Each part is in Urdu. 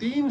3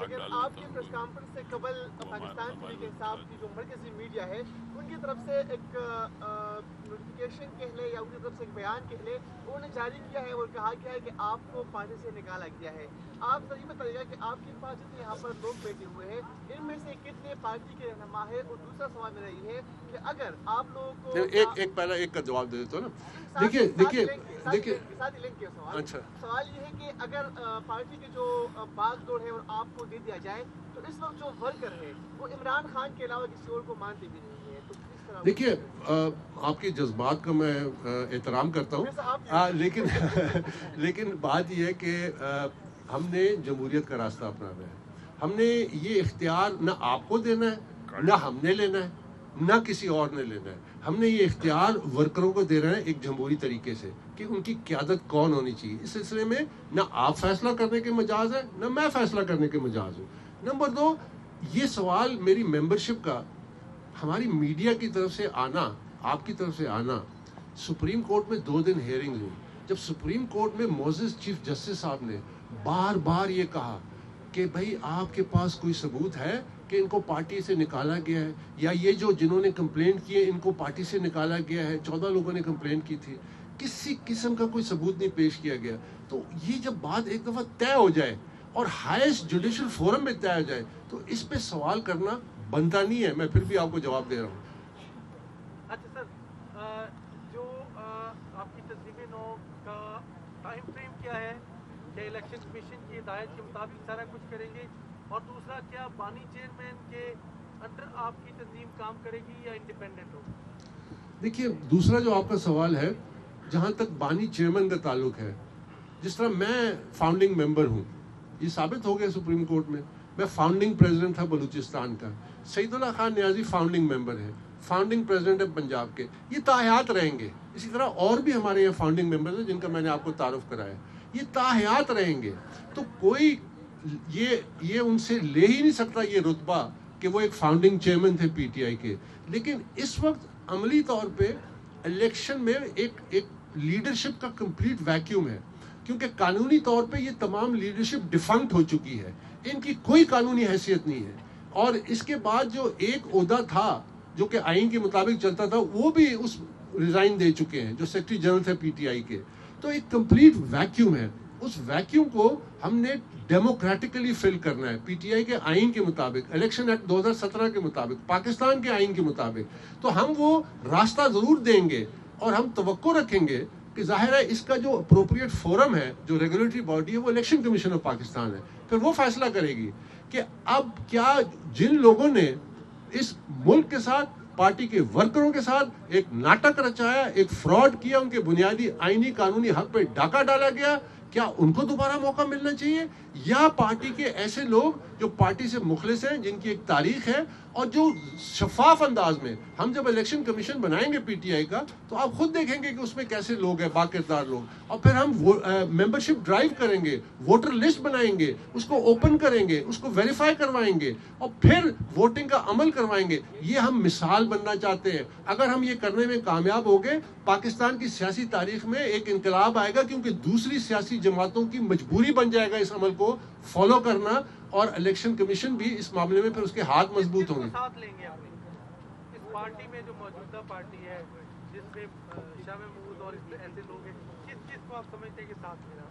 لیکن آپ کی پریس کانفرنس سے قبل پاکستان ٹی وی کے حساب کی جو مرکزی میڈیا ہے ان کی طرف سے ایک نوٹیفیکیشن کہہ لے یا ان کی طرف سے ایک بیان کہہ لے انہوں نے جاری کیا ہے اور کہا گیا ہے کہ آپ کو پارٹی سے نکالا گیا ہے. آپ ذرا یہ بتائیے گا کہ آپ کے پاس جتنے یہاں پر لوگ بیٹھے ہوئے ہیں ان میں سے کتنے پارٹی کے رہنما ہے, اور دوسرا سوال میرا یہ ہے کہ اگر آپ لوگوں کو ایک پہلا ایک کا جواب دے دیتا ہوں نا. دیکھیے اچھا سوال یہ ہے کہ اگر پارٹی کے جو باغ دوڑ ہے اور آپ کو دے دیا جائے تو اس وقت جو ورکر ہے وہ عمران خان کے علاوہ کسی اور کو مانتے بھی نہیں ہے, تو کس طرح؟ دیکھیے آپ کے جذبات کا میں احترام کرتا ہوں, لیکن بات یہ ہے کہ ہم نے جمہوریت کا راستہ اپنانا ہے. ہم نے یہ اختیار نہ آپ کو دینا ہے, نہ ہم نے لینا ہے, نہ کسی اور نے لینا ہے. ہم نے یہ اختیار ورکروں کو دے رہے ہیں ایک جمہوری طریقے سے کہ ان کی قیادت کون ہونی چاہیے. اس سلسلے میں نہ آپ فیصلہ کرنے کے مجاز ہے, نہ میں فیصلہ کرنے کے مجاز ہوں. نمبر 2, یہ سوال میری ممبرشپ کا ہماری میڈیا کی طرف سے آنا, آپ کی طرف سے آنا, سپریم کورٹ میں 2 دن ہیئرنگ ہوئی. جب سپریم کورٹ میں معزز چیف جسٹس صاحب نے بار بار یہ کہا کہ بھائی آپ کے پاس کوئی ثبوت ہے کہ ان کو پارٹی سے نکالا گیا ہے, یا یہ جو جنہوں نے کمپلینٹ کی ہے ان کو پارٹی سے نکالا گیا ہے, 14 لوگوں نے کمپلینٹ کی تھی, کسی قسم کا کوئی ثبوت نہیں پیش کیا گیا. تو یہ جب بات ایک دفعہ طے ہو جائے اور ہائیسٹ جوڈیشل فورم میں طے ہو جائے تو اس پہ سوال کرنا بنتا نہیں ہے. میں پھر بھی آپ کو جواب دے رہا ہوں. اچھا سر, جو آپ کی تنظیم نو کا ٹائم فریم کیا ہے, کہ الیکشن کمیشن کی ہدایت کے مطابق سارا کچھ کریں گے, اور دوسرا کیا بانی چیئرمین کے انڈر آپ کی تنظیم کام کرے گی یا انڈیپینڈنٹ ہوگی؟ دیکھیے دوسرا جو آپ کا سوال ہے, جہاں تک بانی چیئرمین کا تعلق ہے, جس طرح میں فاؤنڈنگ ممبر ہوں, یہ ثابت ہو گیا سپریم کورٹ میں, میں فاؤنڈنگ پریزیڈنٹ تھا بلوچستان کا, سعید اللہ خان نیازی فاؤنڈنگ ممبر ہے, فاؤنڈنگ پریزیڈنٹ ہے پنجاب کے, یہ تاحیات رہیں گے. اسی طرح اور بھی ہمارے یہاں فاؤنڈنگ ممبرز ہیں جن کا میں نے آپ کو تعارف کرایا, یہ تاحیات رہیں گے. تو کوئی یہ ان سے لے ہی نہیں سکتا یہ رتبہ کہ وہ ایک فاؤنڈنگ چیئرمین تھے پی ٹی آئی کے. لیکن اس وقت عملی طور پہ الیکشن میں ایک لیڈرشپ کا کمپلیٹ ویکیوم ہے, کیونکہ قانونی طور پہ یہ تمام لیڈرشپ ڈیفنکٹ ہو چکی ہے, ان کی کوئی قانونی حیثیت نہیں ہے. اور اس کے بعد جو ایک عہدہ تھا جو کہ آئین کے مطابق چلتا تھا, وہ بھی اس ریزائن دے چکے ہیں جو سیکرٹری جنرل تھے پی ٹی آئی کے. تو ایک کمپلیٹ ویکیوم ہے. اس ویکیوم کو ہم نے ڈیموکریٹکلی فل کرنا ہے پی ٹی آئی کے آئین کے مطابق, الیکشن ایکٹ 2017 کے مطابق, پاکستان کے آئین کے مطابق. تو ہم وہ راستہ ضرور دیں گے, اور ہم توقع رکھیں گے کہ ظاہر ہے اس کا جو اپروپریٹ فورم ہے, جو ریگولیٹری باڈی ہے, وہ الیکشن کمیشن آف پاکستان ہے. پھر وہ فیصلہ کرے گی کہ اب کیا جن لوگوں نے اس ملک کے ساتھ, پارٹی کے ورکروں کے ساتھ ایک ناٹک رچایا, ایک فراڈ کیا, ان کے بنیادی آئینی قانونی حق پہ ڈاکہ ڈالا گیا, کیا ان کو دوبارہ موقع ملنا چاہیے, یا پارٹی کے ایسے لوگ جو پارٹی سے مخلص ہیں, جن کی ایک تاریخ ہے, اور جو شفاف انداز میں, ہم جب الیکشن کمیشن بنائیں گے پی ٹی آئی کا تو آپ خود دیکھیں گے کہ اس میں کیسے لوگ ہیں, باکردار لوگ, اور پھر ہم ممبرشپ ڈرائیو کریں گے, ووٹر لسٹ بنائیں گے, اس کو اوپن کریں گے, اس کو ویریفائی کروائیں گے, اور پھر ووٹنگ کا عمل کروائیں گے. یہ ہم مثال بننا چاہتے ہیں. اگر ہم یہ کرنے میں کامیاب ہو گئے, پاکستان کی سیاسی تاریخ میں ایک انقلاب آئے گا, کیونکہ دوسری سیاسی جماعتوں کی مجبوری بن جائے گا اس عمل کو فالو کرنا, اور الیکشن کمیشن بھی اس معاملے میں پھر اس کے ہاتھ مضبوط ہوں گے. ساتھ لیں گے اپنے اس پارٹی میں جو موجودہ پارٹی ہے جس میں شاہ محمود اور ایسے لوگ ہیں, کس کو آپ سمجھتے ہیں کہ ساتھ لینا؟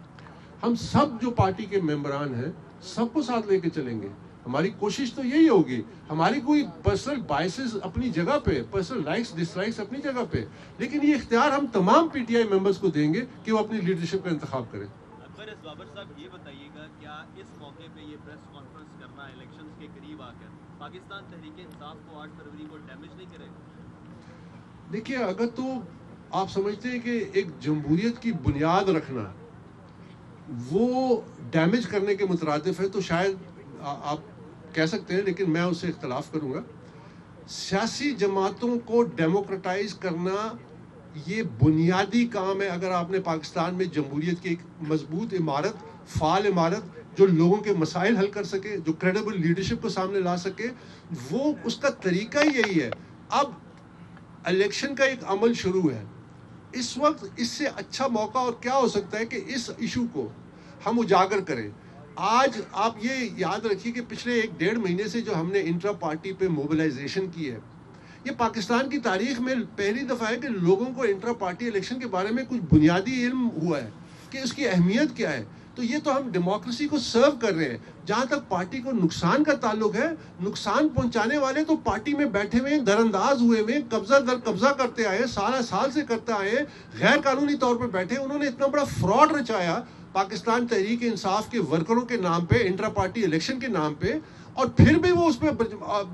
ہم سب جو پارٹی کے ممبران ہیں سب کو ساتھ لے کے چلیں گے. ہماری کوشش تو یہی ہوگی. ہماری کوئی پرسنل بائسز اپنی جگہ پہ, پرسنل لائکس ڈس لائکس اپنی جگہ پہ, لیکن یہ اختیار ہم تمام پی ٹی آئی ممبرز کو دیں گے کہ وہ اپنی لیڈرشپ کا انتخاب کریں. بابر صاحب یہ بتائیے گا, کیا اس موقع پہ یہ پریس کانفرنس کرنا الیکشنز کے قریب آ کر پاکستان تحریک انصاف کو 8 فروری کو ڈیمیج نہیں کرے گا؟ دیکھیے, اگر تو آپ سمجھتے ہیں کہ ایک جمہوریت کی بنیاد رکھنا وہ ڈیمیج کرنے کے مترادف ہے, تو شاید آپ کہہ سکتے ہیں, لیکن میں اس سے اختلاف کروں گا. سیاسی جماعتوں کو ڈیموکریٹائز کرنا یہ بنیادی کام ہے. اگر آپ نے پاکستان میں جمہوریت کی ایک مضبوط عمارت, فعال عمارت, جو لوگوں کے مسائل حل کر سکے, جو کریڈیبل لیڈرشپ کو سامنے لا سکے, وہ اس کا طریقہ ہی یہی ہے. اب الیکشن کا ایک عمل شروع ہے, اس وقت اس سے اچھا موقع اور کیا ہو سکتا ہے کہ اس ایشو کو ہم اجاگر کریں. آج آپ یہ یاد رکھیے کہ پچھلے 1-1.5 مہینے سے جو ہم نے انٹرا پارٹی پہ موبلائزیشن کی ہے، یہ پاکستان کی تاریخ میں پہلی دفعہ ہے کہ لوگوں کو انٹرا پارٹی الیکشن کے بارے میں کچھ بنیادی علم ہوا ہے کہ اس کی اہمیت کیا ہے. تو یہ تو ہم ڈیموکریسی کو سرو کر رہے ہیں. جہاں تک پارٹی کو نقصان کا تعلق ہے، نقصان پہنچانے والے تو پارٹی میں بیٹھے ہوئے ہیں، در انداز ہوئے ہوئے، قبضہ در قبضہ کرتے آئے، سال سے کرتے آئے، غیر قانونی طور پہ بیٹھے. انہوں نے اتنا بڑا فراڈ رچایا پاکستان تحریک انصاف کے ورکروں کے نام پہ، انٹرا پارٹی الیکشن کے نام پہ، اور پھر بھی وہ اس پہ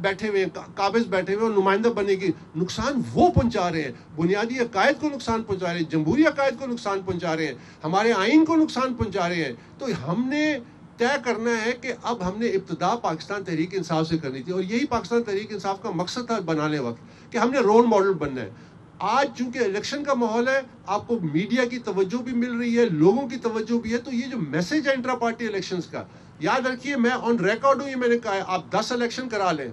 بیٹھے ہوئے ہیں، قابض بیٹھے ہوئے، اور نمائندہ بننے کی نقصان وہ پہنچا رہے ہیں. بنیادی عقائد کو نقصان پہنچا رہے ہیں، جمہوری عقائد کو نقصان پہنچا رہے ہیں، ہمارے آئین کو نقصان پہنچا رہے ہیں. تو ہم نے طے کرنا ہے کہ اب ہم نے ابتدا پاکستان تحریک انصاف سے کرنی تھی، اور یہی پاکستان تحریک انصاف کا مقصد تھا بنانے وقت، کہ ہم نے رول ماڈل بننا ہے. آج چونکہ الیکشن کا ماحول ہے، آپ کو میڈیا کی توجہ بھی مل رہی ہے، لوگوں کی توجہ بھی ہے، تو یہ جو میسج ہے انٹرا پارٹی الیکشنز کا، یاد رکھیے میں آن ریکارڈ ہوں، یہ میں نے کہا ہے، آپ 10 الیکشن کرا لیں،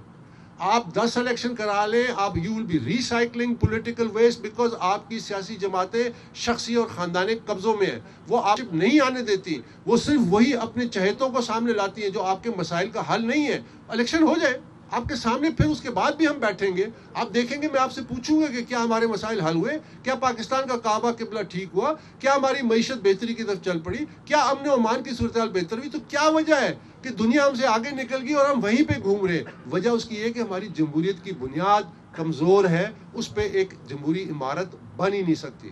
آپ you will be recycling political waste, because آپ کی سیاسی جماعتیں شخصی اور خاندانی قبضوں میں ہیں، وہ آپ نہیں آنے دیتی، وہ صرف وہی اپنے چہتوں کو سامنے لاتی ہیں جو آپ کے مسائل کا حل نہیں ہے. الیکشن ہو جائے آپ کے سامنے، پھر اس کے بعد بھی ہم بیٹھیں گے، آپ دیکھیں گے، میں آپ سے پوچھوں گا کہ کیا ہمارے مسائل حل ہوئے، کیا پاکستان کا کعبہ قبلہ ٹھیک ہوا، کیا ہماری معیشت بہتری کی طرف چل پڑی، کیا امن و امان کی صورتحال بہتر ہوئی. تو کیا وجہ ہے کہ دنیا ہم سے آگے نکل گئی اور ہم وہیں پہ گھوم رہے؟ وجہ اس کی یہ کہ ہماری جمہوریت کی بنیاد کمزور ہے، اس پہ ایک جمہوری عمارت بن ہی نہیں سکتی.